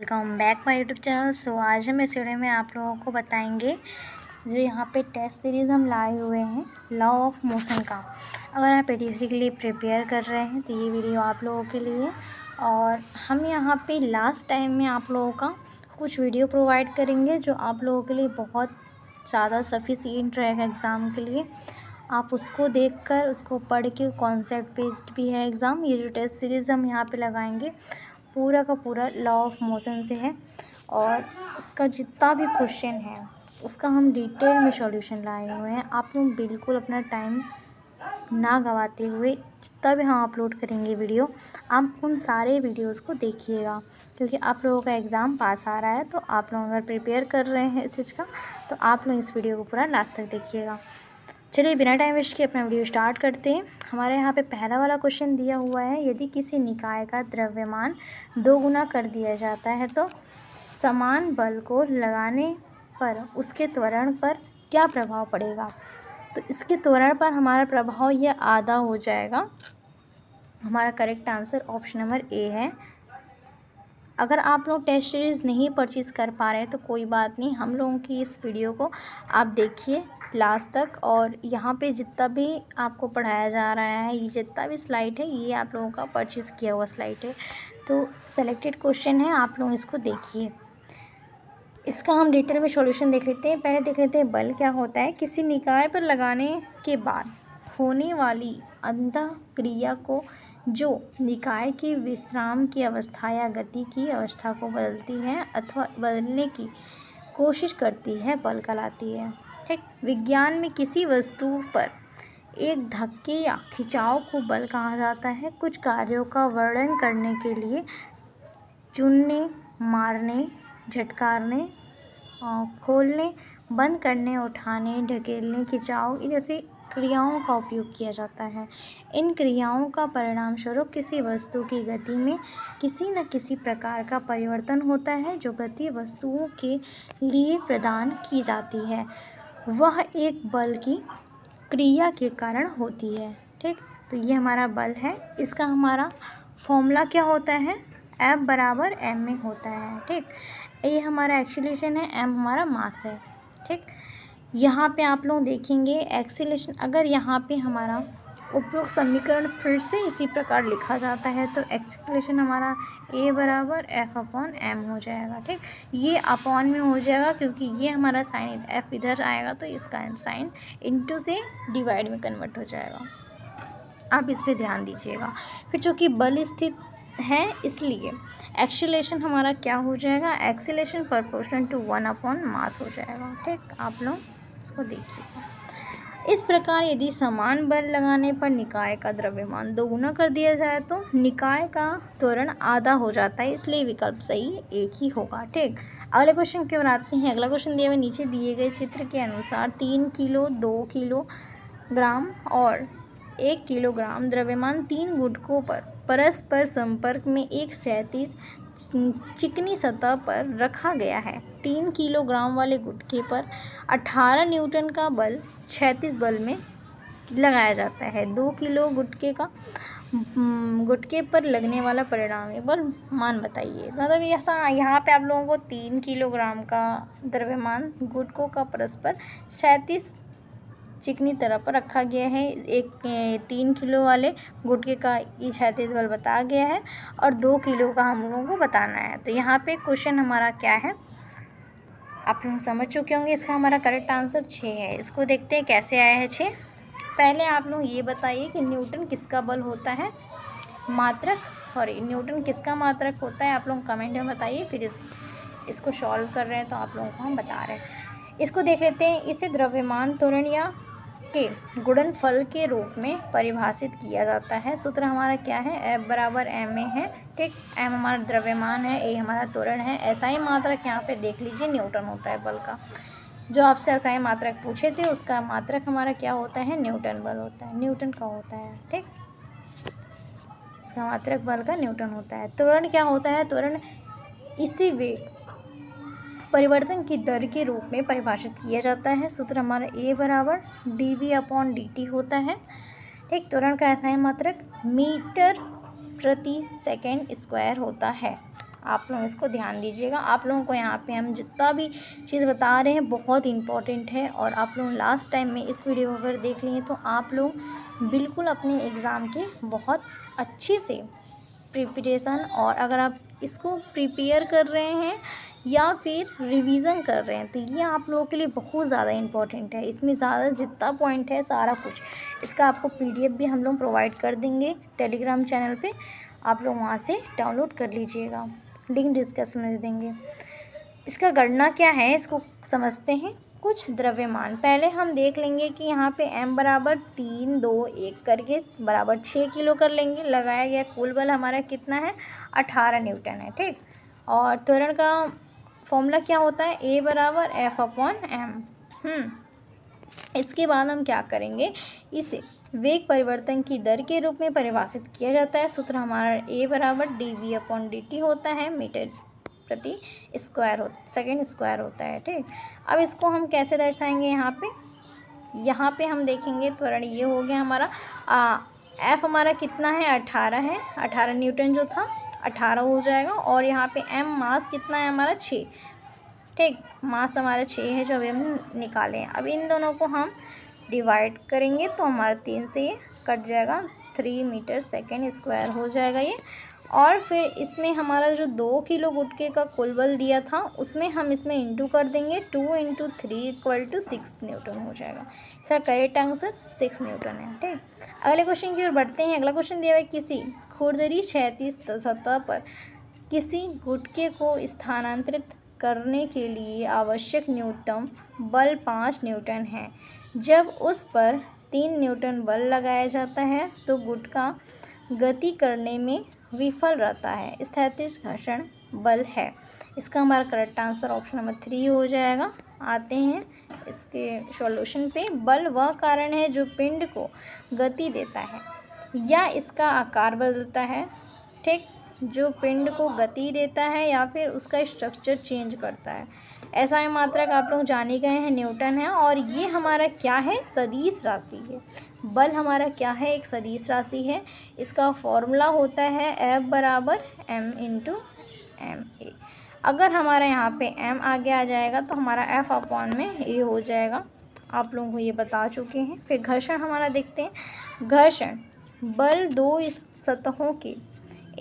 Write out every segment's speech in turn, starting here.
Welcome back my YouTube channel. So आज हम इस वीडियो में आप लोगों को बताएंगे जो यहाँ पे टेस्ट सीरीज़ हम लाए हुए हैं लॉ ऑफ मोशन का। अगर आप पीटीसी के लिए प्रिपेयर कर रहे हैं तो ये वीडियो आप लोगों के लिए। और हम यहाँ पे लास्ट टाइम में आप लोगों का कुछ वीडियो प्रोवाइड करेंगे जो आप लोगों के लिए बहुत ज़्यादा सफिशिएंट रहेगा एग्ज़ाम के लिए। आप उसको देखकर उसको पढ़ के कॉन्सेप्ट बेस्ड भी है एग्ज़ाम। ये जो टेस्ट सीरीज़ हम यहाँ पे लगाएंगे पूरा का पूरा लॉ ऑफ मोशन से है और उसका जितना भी क्वेश्चन है उसका हम डिटेल में सॉल्यूशन लाए हुए हैं। आप लोग बिल्कुल अपना टाइम ना गवाते हुए जितना भी हम अपलोड करेंगे वीडियो, आप उन सारे वीडियोस को देखिएगा क्योंकि आप लोगों का एग्ज़ाम पास आ रहा है। तो आप लोग अगर प्रिपेयर कर रहे हैं इस चीज़ का तो आप लोग इस वीडियो को पूरा लास्ट तक देखिएगा। चलिए बिना टाइम वेस्ट किए अपना वीडियो स्टार्ट करते हैं। हमारे यहाँ पे पहला वाला क्वेश्चन दिया हुआ है, यदि किसी निकाय का द्रव्यमान 2 गुना कर दिया जाता है तो समान बल को लगाने पर उसके त्वरण पर क्या प्रभाव पड़ेगा। तो इसके त्वरण पर हमारा प्रभाव यह आधा हो जाएगा। हमारा correct answer option number A है। अगर आप लोग टेस्ट सीरीज़ नहीं परचेज़ कर पा रहे हैं तो कोई बात नहीं, हम लोगों की इस वीडियो को आप देखिए लास्ट तक। और यहाँ पे जितना भी आपको पढ़ाया जा रहा है, ये जितना भी स्लाइड है ये आप लोगों का परचेज़ किया हुआ स्लाइड है। तो सेलेक्टेड क्वेश्चन है, आप लोग इसको देखिए। इसका हम डिटेल में सॉल्यूशन देख लेते हैं। पहले देख लेते हैं बल क्या होता है। किसी निकाय पर लगाने के बाद होने वाली अंतःक्रिया को जो निकाय की विश्राम की अवस्था या गति की अवस्था को बदलती है अथवा बदलने की कोशिश करती है बल कहलाती है। ठीक, विज्ञान में किसी वस्तु पर एक धक्के या खिंचाव को बल कहा जाता है। कुछ कार्यों का वर्णन करने के लिए चुनने, मारने, झटकारने, खोलने, बंद करने, उठाने, ढकेलने, खिंचाव जैसे क्रियाओं का उपयोग किया जाता है। इन क्रियाओं का परिणाम स्वरूप किसी वस्तु की गति में किसी न किसी प्रकार का परिवर्तन होता है। जो गति वस्तुओं के लिए प्रदान की जाती है वह एक बल की क्रिया के कारण होती है। ठीक, तो ये हमारा बल है। इसका हमारा फॉर्मूला क्या होता है, F बराबर m में होता है। ठीक, ये हमारा एक्सीलरेशन है, m हमारा मास है। ठीक, यहाँ पे आप लोग देखेंगे एक्सीलरेशन, अगर यहाँ पे हमारा उपरोक्त समीकरण फिर से इसी प्रकार लिखा जाता है तो एक्सीलरेशन हमारा a बराबर F अपॉन m हो जाएगा। ठीक, ये अपॉन में हो जाएगा क्योंकि ये हमारा साइन F इधर आएगा तो इसका साइन इनटू से डिवाइड में कन्वर्ट हो जाएगा। आप इस पर ध्यान दीजिएगा। फिर चूँकि बल स्थित है इसलिए एक्सीलरेशन हमारा क्या हो जाएगा, acceleration proportional to 1 upon mass हो जाएगा। ठीक, आप लोग इसको देखिएगा। इस प्रकार यदि समान बल लगाने पर निकाय का द्रव्यमान 2 गुना कर दिया जाए तो निकाय का त्वरण आधा हो जाता है, इसलिए विकल्प सही एक ही होगा। ठीक, अगले क्वेश्चन की ओर आते हैं। अगला क्वेश्चन दिया हुआ नीचे दिए गए चित्र के अनुसार 3 किलो, 2 किलोग्राम और 1 किलोग्राम द्रव्यमान 3 गुटकों पर परस्पर संपर्क में एक क्षैतिज चिकनी सतह पर रखा गया है। 3 किलोग्राम वाले गुटके पर 18 न्यूटन का बल क्षैतिज बल में लगाया जाता है। 2 किलो गुटके पर लगने वाला परिणामी बल मान बताइए। मतलब ऐसा यहाँ पे आप लोगों को 3 किलोग्राम का द्रव्यमान गुटकों का परस्पर क्षैतिज चिकनी तरह पर रखा गया है। एक 3 किलो वाले गुटके का ये क्षैतिज बल बताया गया है और 2 किलो का हम लोगों को बताना है। तो यहाँ पे क्वेश्चन हमारा क्या है आप लोग समझ चुके होंगे। इसका हमारा करेक्ट आंसर 6 है। इसको देखते हैं कैसे आया है 6। पहले आप लोग ये बताइए कि न्यूटन किसका बल होता है, न्यूटन किसका मात्रक होता है। आप लोग कमेंट में बताइए। फिर इसको सॉल्व कर रहे हैं तो आप लोगों को हम बता रहे हैं। इसको देख लेते हैं। इसे द्रव्यमान त्वरण या के गुणनफल के रूप में परिभाषित किया जाता है। सूत्र हमारा क्या है, F बराबर m में है। ठीक, m हमारा द्रव्यमान है, a हमारा त्वरण है। SI मात्रक यहाँ पे देख लीजिए न्यूटन होता है बल का। जो आपसे SI मात्रक पूछे थे उसका मात्रक हमारा क्या होता है, न्यूटन बल होता है, न्यूटन का होता है। ठीक, उसका मात्रक बल का न्यूटन होता है। त्वरण क्या होता है, त्वरण इसी वेग परिवर्तन की दर के रूप में परिभाषित किया जाता है। सूत्र हमारा a बराबर dv अपॉन dt होता है। एक त्वरण का SI मात्रक मीटर प्रति सेकंड स्क्वायर होता है। आप लोग इसको ध्यान दीजिएगा। आप लोगों को यहाँ पे हम जितना भी चीज़ बता रहे हैं बहुत इम्पॉर्टेंट है, और आप लोग लास्ट टाइम में इस वीडियो को अगर देख लिए तो आप लोग बिल्कुल अपने एग्ज़ाम के बहुत अच्छे से प्रिपरेशन, और अगर आप इसको प्रिपेयर कर रहे हैं या फिर रिवीजन कर रहे हैं तो ये आप लोगों के लिए बहुत ज़्यादा इम्पॉर्टेंट है। इसमें ज़्यादा जितना पॉइंट है सारा कुछ इसका आपको PDF भी हम लोग प्रोवाइड कर देंगे टेलीग्राम चैनल पे, आप लोग वहाँ से डाउनलोड कर लीजिएगा, लिंक डिस्कशन में दे देंगे। इसका गणना क्या है इसको समझते हैं। कुछ द्रव्यमान पहले हम देख लेंगे कि यहाँ पे m बराबर 3, 2, 1 करके बराबर 6 किलो कर लेंगे। लगाया गया कुल बल हमारा कितना है 18 न्यूटन है, ठीक। और त्वरण का फॉर्मूला क्या होता है, A बराबर F/m। इसके बाद हम क्या करेंगे, इसे वेग परिवर्तन की दर के रूप में परिभाषित किया जाता है। सूत्र हमारा A बराबर dV/dt होता है, मीटर प्रति सेकेंड स्क्वायर होता है, ठीक। अब इसको हम कैसे दर्शाएंगे, यहाँ पे हम देखेंगे त्वरण ये हो गया हमारा F हमारा कितना है 18 है, 18 न्यूटन जो था 18 हो जाएगा, और यहाँ पे m मास कितना है हमारा 6, ठीक। मास हमारा 6 है जो अभी हम निकाले हैं। अब इन दोनों को हम डिवाइड करेंगे तो हमारा 3 से ये कट जाएगा, 3 मीटर सेकेंड स्क्वायर हो जाएगा ये। और फिर इसमें हमारा जो 2 किलो गुटके का कुल बल दिया था उसमें हम इसमें इंटू कर देंगे, 2 × 3 = 6 न्यूटन हो जाएगा। इसका करेक्ट आंसर 6 न्यूटन है, ठीक। अगले क्वेश्चन की ओर बढ़ते हैं। अगला क्वेश्चन दिया हुआ है, किसी खुरदरी क्षैतिज सतह पर किसी गुटके को स्थानांतरित करने के लिए आवश्यक न्यूनतम बल 5 न्यूटन है। जब उस पर 3 न्यूटन बल लगाया जाता है तो गुटका गति करने में विफल रहता है, स्थैतिज घर्षण बल है। इसका हमारा करेक्ट आंसर ऑप्शन नंबर 3 हो जाएगा। आते हैं इसके सॉल्यूशन पे। बल वह कारण है जो पिंड को गति देता है या इसका आकार बदलता है, ठीक। जो पिंड को गति देता है या फिर उसका स्ट्रक्चर चेंज करता है। SI मात्रक आप लोग जाने गए हैं न्यूटन है, और ये हमारा क्या है सदिश राशि है। बल हमारा क्या है, एक सदिश राशि है। इसका फॉर्मूला होता है F बराबर m × ma। अगर हमारा यहाँ पे m आगे आ जाएगा तो हमारा F/a हो जाएगा, आप लोगों को ये बता चुके हैं। फिर घर्षण हमारा देखते हैं। घर्षण बल 2 सतहों के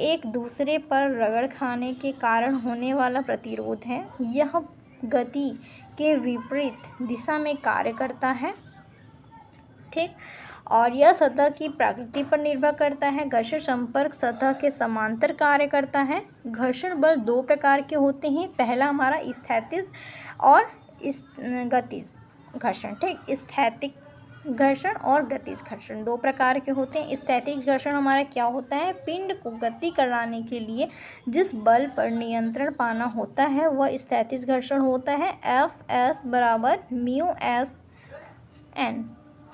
एक दूसरे पर रगड़ खाने के कारण होने वाला प्रतिरोध है। यह गति के विपरीत दिशा में कार्य करता है, ठीक। और यह सतह की प्रकृति पर निर्भर करता है। घर्षण संपर्क सतह के समांतर कार्य करता है। घर्षण बल 2 प्रकार के होते हैं। पहला हमारा स्थैतिज और गतिज घर्षण, ठीक। स्थैतिक घर्षण और गतिज घर्षण 2 प्रकार के होते हैं। स्थैतिक घर्षण हमारा क्या होता है, पिंड को गति कराने के लिए जिस बल पर नियंत्रण पाना होता है वह स्थैतिक घर्षण होता है। Fs बराबर μSn,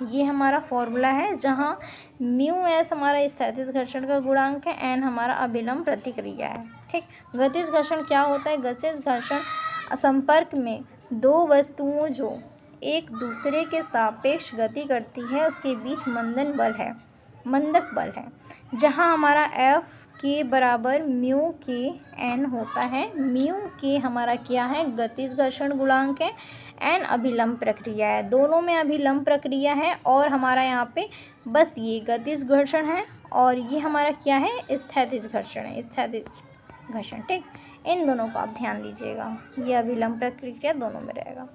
ये हमारा फॉर्मूला है, जहाँ μs हमारा स्थैतिक घर्षण का गुणांक है, n हमारा अभिलंब प्रतिक्रिया है, ठीक। गतिज घर्षण क्या होता है, गतिज घर्षण संपर्क में 2 वस्तुओं जो एक दूसरे के सापेक्ष गति करती है उसके बीच मंदक बल है, जहाँ हमारा F के बराबर μkn होता है। μk हमारा क्या है, गतिज घर्षण गुणांक है, n अभिलंब प्रक्रिया है, दोनों में अभिलंब प्रक्रिया है। और हमारा यहाँ पे बस ये गतिज घर्षण है और ये हमारा क्या है, स्थैतिज घर्षण है, स्थैतिज घर्षण, ठीक। इन दोनों को आप ध्यान दीजिएगा, ये अभिलंब प्रक्रिया दोनों में रहेगा।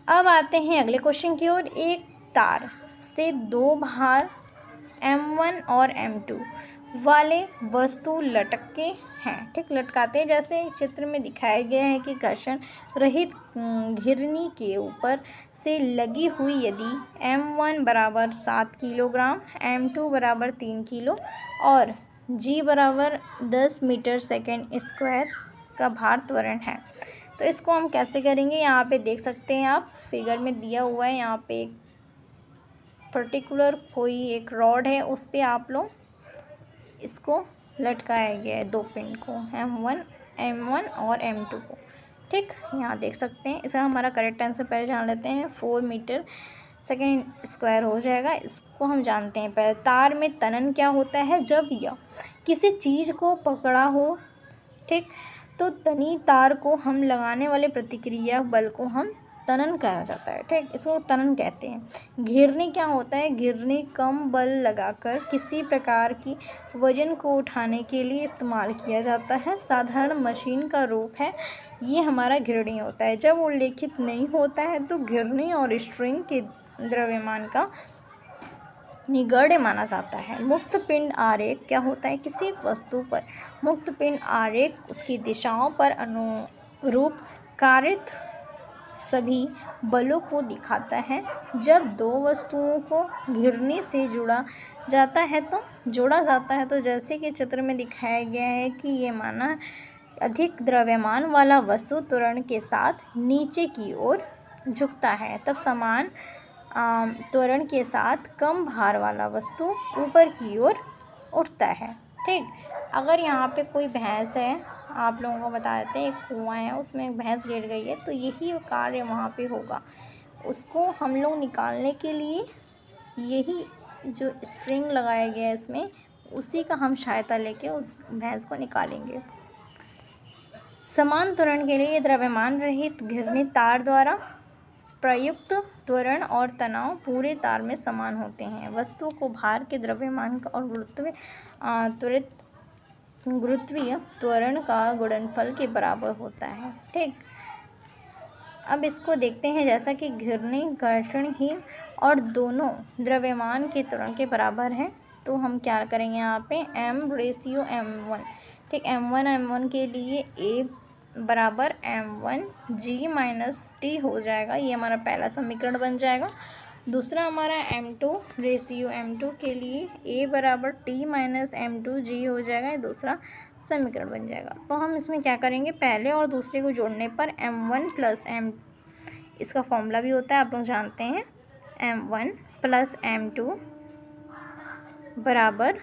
अब आते हैं अगले क्वेश्चन की ओर। एक तार से 2 भार M1 और M2 वाले वस्तु लटके हैं, ठीक। लटकाते हैं जैसे चित्र में दिखाया गया है कि घर्षण रहित घिरनी के ऊपर से लगी हुई यदि M1 बराबर 7 किलोग्राम, M2 बराबर 3 किलो और G बराबर 10 मीटर सेकेंड स्क्वायर का भार त्वरण है, तो इसको हम कैसे करेंगे। यहाँ पे देख सकते हैं आप फिगर में दिया हुआ है, यहाँ पे एक पर्टिकुलर कोई एक रॉड है, उस पर आप लोग इसको लटकाया गया है 2 पिन को, M1 और M2 को, ठीक। यहाँ देख सकते हैं। इसका हमारा करेक्ट आंसर पहले जान लेते हैं, 4 मीटर सेकेंड स्क्वायर हो जाएगा। इसको हम जानते हैं पहले। तार में तनन क्या होता है, जब यह किसी चीज़ को पकड़ा हो ठीक। तो तनी तार को हम लगाने वाले प्रतिक्रिया बल को हम तनन कहा जाता है। ठीक, इसको तनन कहते हैं। घिरनी क्या होता है? घिरनी कम बल लगाकर किसी प्रकार की वजन को उठाने के लिए इस्तेमाल किया जाता है। साधारण मशीन का रूप है ये हमारा घिरनी होता है। जब उल्लेखित नहीं होता है तो घिरनी और स्ट्रिंग के द्रव्यमान का निगर्ड माना जाता है। मुक्त पिंड आरेख क्या होता है? किसी वस्तु पर मुक्त पिंड आरेख उसकी दिशाओं पर अनुरूप कारित सभी बलों को दिखाता है। जब दो वस्तुओं को घिरनी से जोड़ा जाता है तो जैसे कि चित्र में दिखाया गया है कि ये माना अधिक द्रव्यमान वाला वस्तु त्वरण के साथ नीचे की ओर झुकता है, तब समान त्वरण के साथ कम भार वाला वस्तु ऊपर की ओर उठता है। ठीक, अगर यहाँ पे कोई भैंस है, आप लोगों को बता देते हैं, एक कुआं है, उसमें एक भैंस गिर गई है, तो यही कार्य वहाँ पे होगा। उसको हम लोग निकालने के लिए यही जो स्ट्रिंग लगाया गया है इसमें, उसी का हम सहायता लेके उस भैंस को निकालेंगे। समान त्वरण के लिए द्रव्यमान रहित घिरनी तार द्वारा प्रयुक्त त्वरण और तनाव पूरे तार में समान होते हैं। वस्तु को भार के द्रव्यमान का और गुरुत्वीय त्वरण का गुणनफल के बराबर होता है। ठीक, अब इसको देखते हैं। जैसा कि घिरनी घर्षणहीन और दोनों द्रव्यमान के त्वरण के बराबर है, तो हम क्या करेंगे यहाँ पे M/M1। ठीक, M1 के लिए A बराबर M1G-T हो जाएगा, ये हमारा पहला समीकरण बन जाएगा। दूसरा हमारा M2/M2 के लिए A बराबर T-M2G हो जाएगा, ये दूसरा समीकरण बन जाएगा। तो हम इसमें क्या करेंगे, पहले और दूसरे को जोड़ने पर M1 + M, इसका फॉर्मूला भी होता है, आप लोग जानते हैं, M1 + M2 बराबर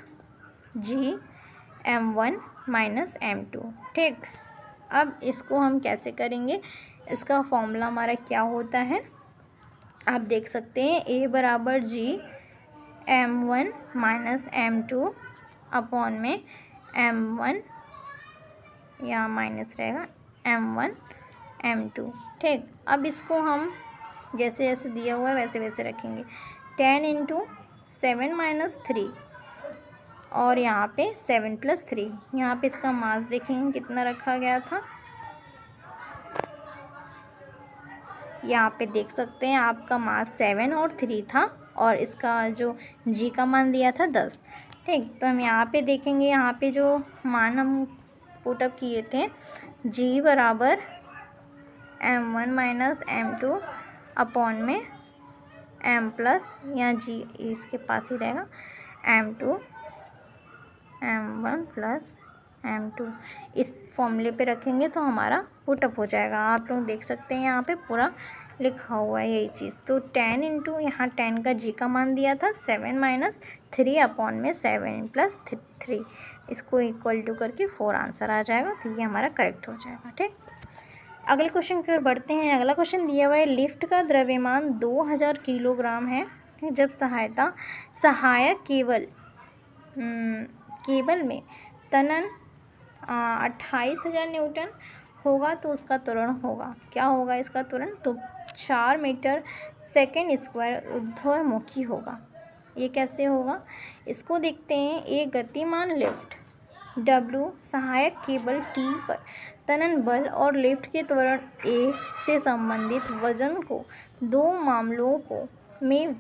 G(M1 - M2)। ठीक, अब इसको हम कैसे करेंगे, इसका फॉर्मूला हमारा क्या होता है, आप देख सकते हैं। A बराबर G(M1 - M2) अपॉन में M1, यहाँ माइनस रहेगा, M1 M2। ठीक, अब इसको हम जैसे जैसे दिया हुआ है वैसे वैसे रखेंगे। 10 × 7 - 3 और यहाँ पे 7 + 3, यहाँ पे इसका मास देखेंगे कितना रखा गया था, यहाँ पे देख सकते हैं आपका मास 7 और 3 था, और इसका जो जी का मान दिया था 10। ठीक, तो हम यहाँ पे देखेंगे, यहाँ पे जो मान हम पुटअप किए थे, जी बराबर M1 - M2 अपॉन में M प्लस, यहाँ जी इसके पास ही रहेगा, M2 M1 + M2, इस फॉर्मूले पे रखेंगे तो हमारा पुटअप हो जाएगा। आप लोग देख सकते हैं यहाँ पे पूरा लिखा हुआ है यही चीज़। तो 10 × यहाँ 10 का जी का मान दिया था 7 - 3 अपॉन में 7 + 3, इसको इक्वल टू करके 4 आंसर आ जाएगा, तो ये हमारा करेक्ट हो जाएगा। ठीक, अगले क्वेश्चन की ओर बढ़ते हैं। अगला क्वेश्चन दिया हुआ है, लिफ्ट का द्रव्यमान 2000 किलोग्राम है जब सहायक केबल में तनन 28,000 न्यूटन होगा तो उसका त्वरण होगा, क्या होगा इसका त्वरण, तो 4 मीटर/सेकंड² ऊर्ध्वमुखी होगा। ये कैसे होगा, इसको देखते हैं। एक गतिमान लिफ्ट W सहायक केबल T पर तनन बल और लिफ्ट के त्वरण A से संबंधित वजन को दो मामलों में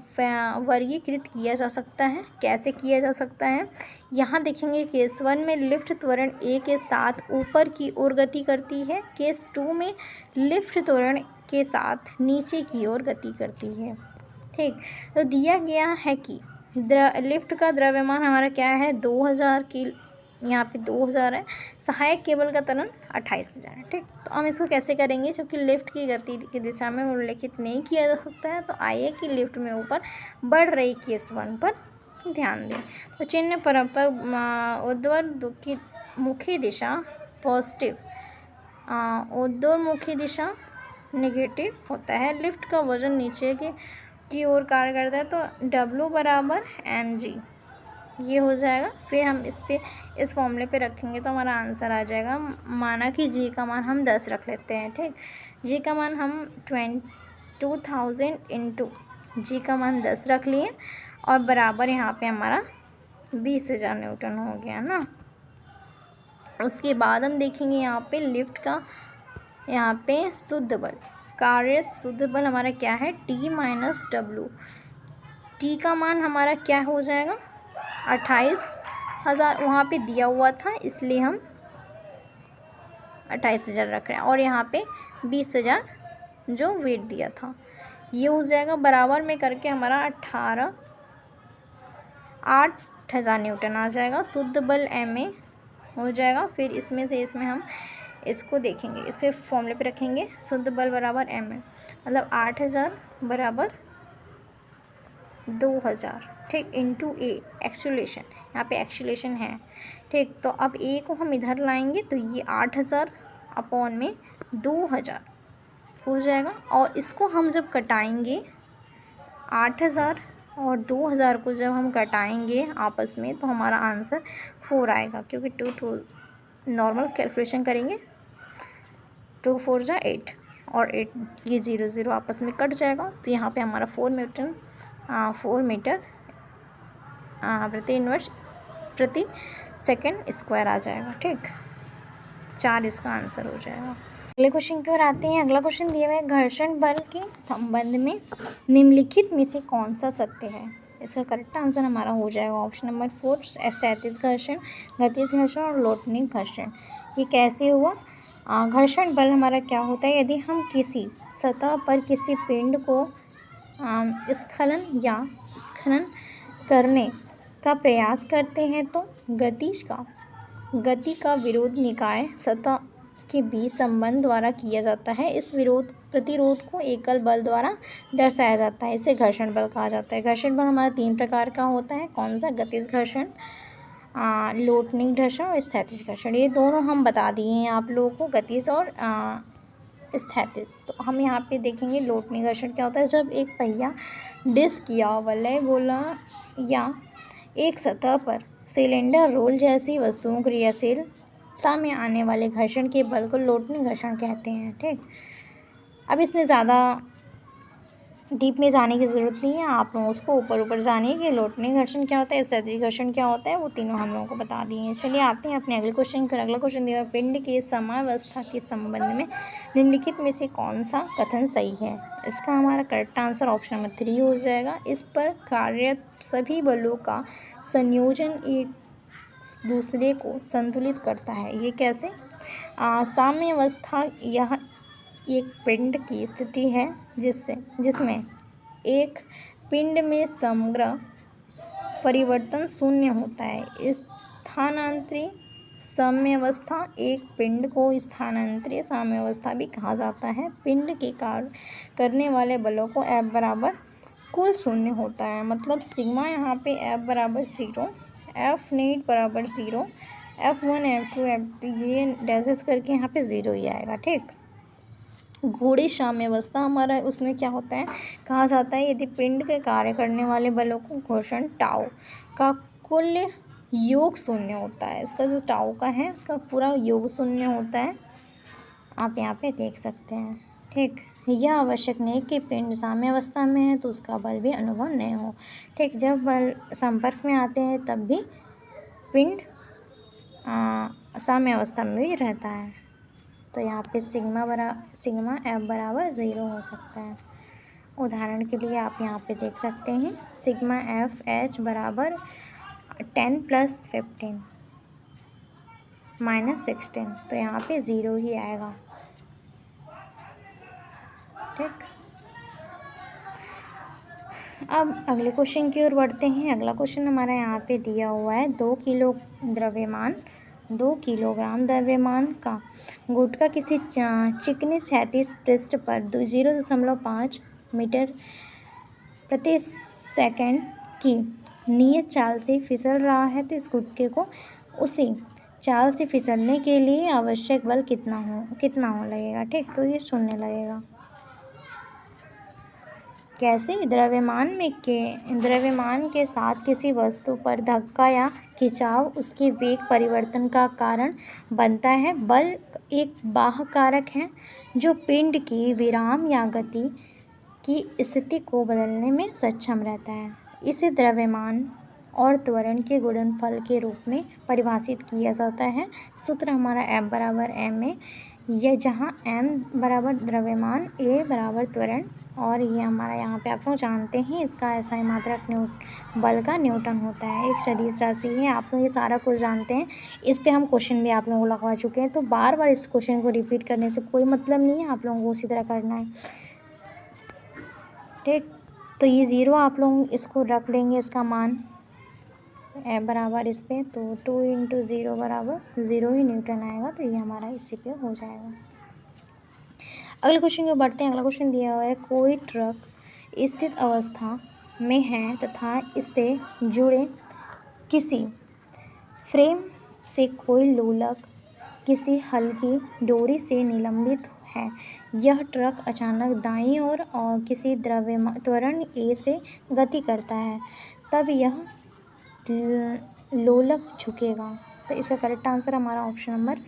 वर्गीकृत किया जा सकता है। कैसे किया जा सकता है, यहाँ देखेंगे केस 1 में लिफ्ट त्वरण A के साथ ऊपर की ओर गति करती है, केस 2 में लिफ्ट त्वरण के साथ नीचे की ओर गति करती है। ठीक, तो दिया गया है कि लिफ्ट का द्रव्यमान हमारा क्या है, 2000 की, यहाँ पे 2000 है, सहायक केबल का त्वरण 28,000 है। ठीक, तो हम इसको कैसे करेंगे, क्योंकि लिफ्ट की गति की दिशा में उल्लेखित नहीं किया जा सकता है, तो आइए कि लिफ्ट में ऊपर बढ़ रही केस 1 पर ध्यान दें। तो चिन्ह पर ऊर्ध्वमुखी दिशा पॉजिटिव, ऊर्ध्वमुखी दिशा नेगेटिव होता है। लिफ्ट का वजन नीचे की ओर कार्य करता है, तो W बराबर mg ये हो जाएगा। फिर हम इस फॉर्मूले पे रखेंगे तो हमारा आंसर आ जाएगा। माना कि जी का मान हम 10 रख लेते हैं, ठीक। जी का मान हम 2000 इंटू जी का मान 10 रख लिए और बराबर यहाँ पे हमारा 20,000 न्यूटन हो गया ना। उसके बाद हम देखेंगे यहाँ पे लिफ्ट का, यहाँ पे शुद्ध बल, कार्यरत शुद्ध बल हमारा क्या है, T माइनस W। टी का मान हमारा क्या हो जाएगा, 28,000 वहाँ पे दिया हुआ था, इसलिए हम 28,000 रख रहे हैं और यहाँ पे 20,000 जो वेट दिया था। ये हो जाएगा बराबर में करके हमारा 8,000 न्यूटन आ जाएगा। शुद्ध बल MA हो जाएगा। फिर इसमें हम इसको देखेंगे, इसे फॉर्मूले पे रखेंगे, शुद्ध बल बराबर MA, मतलब 8,000 बराबर 2,000, ठीक, इंटू A एक्सीलरेशन, यहाँ पे एक्सीलरेशन है, ठीक। तो अब A को हम इधर लाएंगे तो ये 8,000 अपॉन में 2,000 हो जाएगा। और इसको हम जब कटाएंगे 8,000 और 2,000 को जब हम कटाएंगे आपस में तो हमारा आंसर 4 आएगा, क्योंकि 2 नॉर्मल कैलकुलेशन करेंगे, 2 4 जा 8 और 8 ये 0 0 आपस में कट जाएगा। तो यहाँ पे हमारा 4 मीटर प्रति इन्वर्स प्रति सेकंड स्क्वायर आ जाएगा, ठीक। 4 इसका आंसर हो जाएगा। अगले क्वेश्चन की ओर आते हैं। अगला क्वेश्चन दिया हुआ है, घर्षण बल के संबंध में निम्नलिखित में से कौन सा सत्य है। इसका करेक्ट आंसर हमारा हो जाएगा ऑप्शन नंबर 4, स्थैतिक घर्षण, गतिज घर्षण और लोटनिक घर्षण। ये कैसे हुआ, घर्षण बल हमारा क्या होता है, यदि हम किसी सतह पर किसी पिंड को स्खलन करने का प्रयास करते हैं तो गति का विरोध निकाय सतह के बीच संबंध द्वारा किया जाता है। इस प्रतिरोध को एकल बल द्वारा दर्शाया जाता है, इसे घर्षण बल कहा जाता है। घर्षण बल हमारा 3 प्रकार का होता है, कौन सा, गतिज घर्षण, लोटनिक घर्षण और स्थैतिक घर्षण। ये दोनों हम बता दिए हैं आप लोगों को, गतिज और स्थैतिक। तो हम यहाँ पे देखेंगे लोटनिक घर्षण क्या होता है, जब एक पहिया, डिस्क या वलय गोला या एक सतह पर सिलेंडर रोल जैसी वस्तुओं क्रियाशीलता में आने वाले घर्षण के बल को लोटनिक घर्षण कहते हैं, ठीक। अब इसमें ज़्यादा डीप में जाने की ज़रूरत नहीं है, आप लोग उसको ऊपर जानिए कि लोटनिक घर्षण क्या होता है, स्थैतिक घर्षण क्या होता है, वो तीनों हम लोगों को बता दिए हैं। चलिए आते हैं अपने अगले क्वेश्चन पर। अगला क्वेश्चन दिया है, पिंड के समावस्था के संबंध में निम्नलिखित में से कौन सा कथन सही है। इसका हमारा करेक्ट आंसर ऑप्शन नंबर 3 हो जाएगा। इस पर कार्यरत सभी बलों का संयोजन एक दूसरे को संतुलित करता है। ये कैसे, साम्यावस्था यह एक पिंड की स्थिति है जिसमें एक पिंड में समग्र परिवर्तन शून्य होता है। स्थानांतरी साम्यावस्था, एक पिंड को स्थानांतरी साम्यावस्था भी कहा जाता है। पिंड के कार्य करने वाले बलों को F बराबर कुल शून्य होता है, मतलब सिग्मा यहाँ पे F बराबर 0, F नेट बराबर 0, F1 F2 F3 ये डैशेस करके यहाँ पे 0 ही आएगा, ठीक। घूर्णी साम्यावस्था हमारा उसमें क्या होता है, कहा जाता है यदि पिंड के कार्य करने वाले बलों को घर्षण टाउ का कुल योग शून्य होता है। इसका जो टाउ का है इसका पूरा योग शून्य होता है, आप यहाँ पे देख सकते हैं, ठीक। यह आवश्यक नहीं कि पिंड साम्यावस्था में है तो उसका बल भी अनुभव नहीं हो, ठीक। जब बल संपर्क में आते हैं तब भी पिंड साम्यावस्था में भी रहता है। तो यहाँ पे सिग्मा F बराबर 0 हो सकता है। उदाहरण के लिए आप यहाँ पे देख सकते हैं सिग्मा FH बराबर 10 + 15 - 16, तो यहाँ पे 0 ही आएगा, ठीक। अब अगले क्वेश्चन की ओर बढ़ते हैं। अगला क्वेश्चन हमारा यहाँ पे दिया हुआ है, 2 किलोग्राम द्रव्यमान का गुटखा किसी चिकने क्षैतिज पृष्ठ पर 0.5 मीटर प्रति सेकंड की नियत चाल से फिसल रहा है, तो इस गुटखे को उसी चाल से फिसलने के लिए आवश्यक बल कितना हो लगेगा, ठीक। तो ये शून्य लगेगा। कैसे? द्रव्यमान के साथ किसी वस्तु पर धक्का या खिंचाव उसके वेग परिवर्तन का कारण बनता है। बल एक बाह्य कारक है जो पिंड की विराम या गति की स्थिति को बदलने में सक्षम रहता है। इसे द्रव्यमान और त्वरण के गुणनफल के रूप में परिभाषित किया जाता है। सूत्र हमारा F बराबर ma, यह जहाँ m बराबर द्रव्यमान, a बराबर त्वरण, और ये हमारा यहाँ पे आप लोग जानते हैं इसका SI मात्रक बल का न्यूटन होता है। एक सदिश राशि है, आप लोग ये सारा कुछ जानते हैं। इस पे हम क्वेश्चन भी आप लोगों को लगवा चुके हैं, तो बार बार इस क्वेश्चन को रिपीट करने से कोई मतलब नहीं है, आप लोगों को उसी तरह करना है। ठीक, तो ये 0 आप लोग इसको रख लेंगे, इसका मान F बराबर इस पे, तो 2 × 0 बराबर 0 ही न्यूटन आएगा, तो ये हमारा इसी पे हो जाएगा। अगले क्वेश्चन को बढ़ते हैं। अगला क्वेश्चन दिया हुआ है, कोई ट्रक स्थिर अवस्था में है तथा इससे जुड़े किसी फ्रेम से कोई लोलक किसी हल्की डोरी से निलंबित है। यह ट्रक अचानक दाईं ओर और किसी त्वरण a से गति करता है, तब यह लोलक झुकेगा। तो इसका करेक्ट आंसर हमारा ऑप्शन नंबर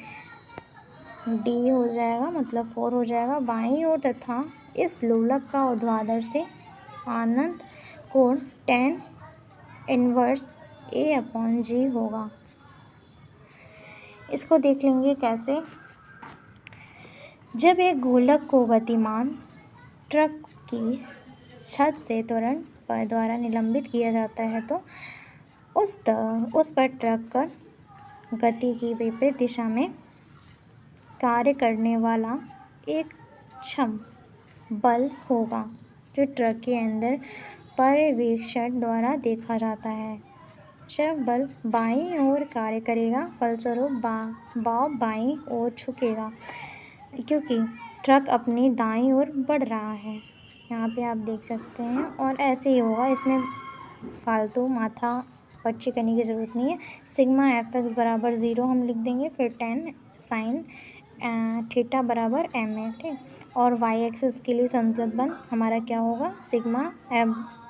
D हो जाएगा, मतलब 4 हो जाएगा, बाईं ओर, तथा इस लोलक का ऊर्ध्वाधर से अनंत कोण tan इनवर्स A/G होगा। इसको देख लेंगे कैसे। जब एक गोलक को गतिमान ट्रक की छत से त्वरण द्वारा निलंबित किया जाता है तो उस पर ट्रक कर गति की विपरीत दिशा में कार्य करने वाला एक क्षम बल होगा, जो ट्रक के अंदर पर्यवेक्षण द्वारा देखा जाता है। क्षम बल बाईं ओर कार्य करेगा, फलस्वरूप बाव बाईं ओर झुकेगा क्योंकि ट्रक अपनी दाईं ओर बढ़ रहा है। यहाँ पे आप देख सकते हैं, और ऐसे ही होगा, इसमें फालतू माथा पर्ची करने की ज़रूरत नहीं है। सिग्मा Fx बराबर 0 हम लिख देंगे, फिर tan साइन थीटा बराबर ma, ठीक। और वाई एक्सिस के लिए संतुलन बल हमारा क्या होगा, सिग्मा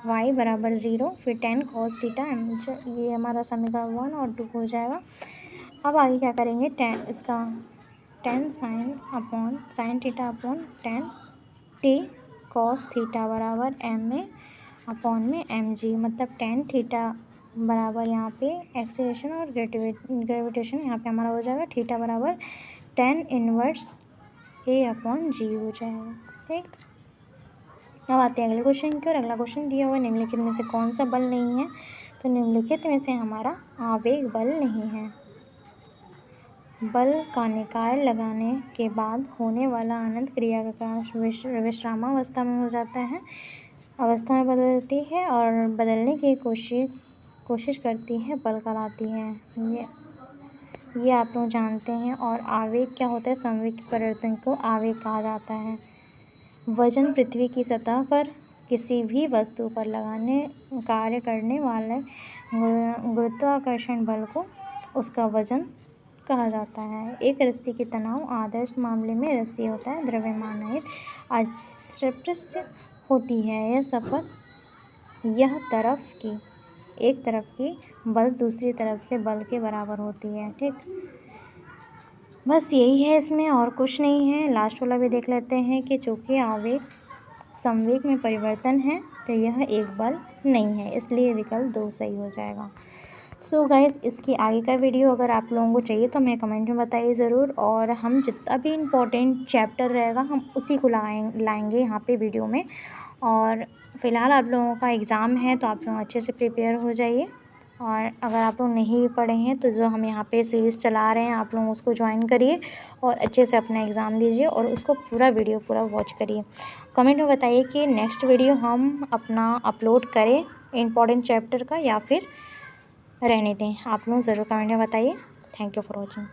Fy बराबर 0, फिर tan cos थीटा m। ये हमारा समीकरण 1 और 2 हो जाएगा। अब आगे क्या करेंगे, tan sine theta upon tan t cos theta बराबर ma/mg, मतलब tan थीटा बराबर यहाँ पे एक्सीलरेशन और ग्रेविटेशन, यहाँ पे हमारा हो जाएगा थीटा बराबर tan इनवर्स A/G हो जाएगा, ठीक। अब आते हैं अगले क्वेश्चन की ओर। अगला क्वेश्चन दिया हुआ है, निम्नलिखित में से कौन सा बल नहीं है? तो निम्नलिखित में से हमारा आवेग बल नहीं है। बल का निकाय लगाने के बाद होने वाला अनंत क्रिया का कारण विश्रामावस्था में हो जाता है, अवस्था में बदलती है और बदलने की कोशिश करती है, बल कहलाती है। ये आप लोग जानते हैं। और आवेग क्या होता है? संवेग के परिवर्तन को आवेग कहा जाता है। वजन पृथ्वी की सतह पर किसी भी वस्तु पर कार्य करने वाले गुरुत्वाकर्षण बल को उसका वजन कहा जाता है। एक रस्सी की तनाव आदर्श मामले में रस्सी होता है, द्रव्यमान अस्पष्ट होती है। एक तरफ की बल दूसरी तरफ से बल के बराबर होती है, ठीक। बस यही है इसमें, और कुछ नहीं है। लास्ट वाला भी देख लेते हैं कि चूँकि आवेग संवेग में परिवर्तन है तो यह एक बल नहीं है, इसलिए विकल्प 2 सही हो जाएगा। सो गाइस, इसकी आगे का वीडियो अगर आप लोगों को चाहिए तो हमें कमेंट में बताइए ज़रूर, और हम जितना भी इम्पोर्टेंट चैप्टर रहेगा हम उसी को लाएंगे यहाँ पे वीडियो में। और फ़िलहाल आप लोगों का एग्ज़ाम है तो आप लोग अच्छे से प्रिपेयर हो जाइए, और अगर आप लोग नहीं भी पढ़े हैं तो जो हम यहाँ पे सीरीज़ चला रहे हैं आप लोग उसको ज्वाइन करिए और अच्छे से अपना एग्ज़ाम दीजिए और उसको पूरा वीडियो पूरा वॉच करिए। कमेंट में बताइए कि नेक्स्ट वीडियो हम अपना अपलोड करें इम्पोर्टेंट चैप्टर का या फिर रहने दें। आप लोग ज़रूर कमेंट में बताइए। Thank you for watching.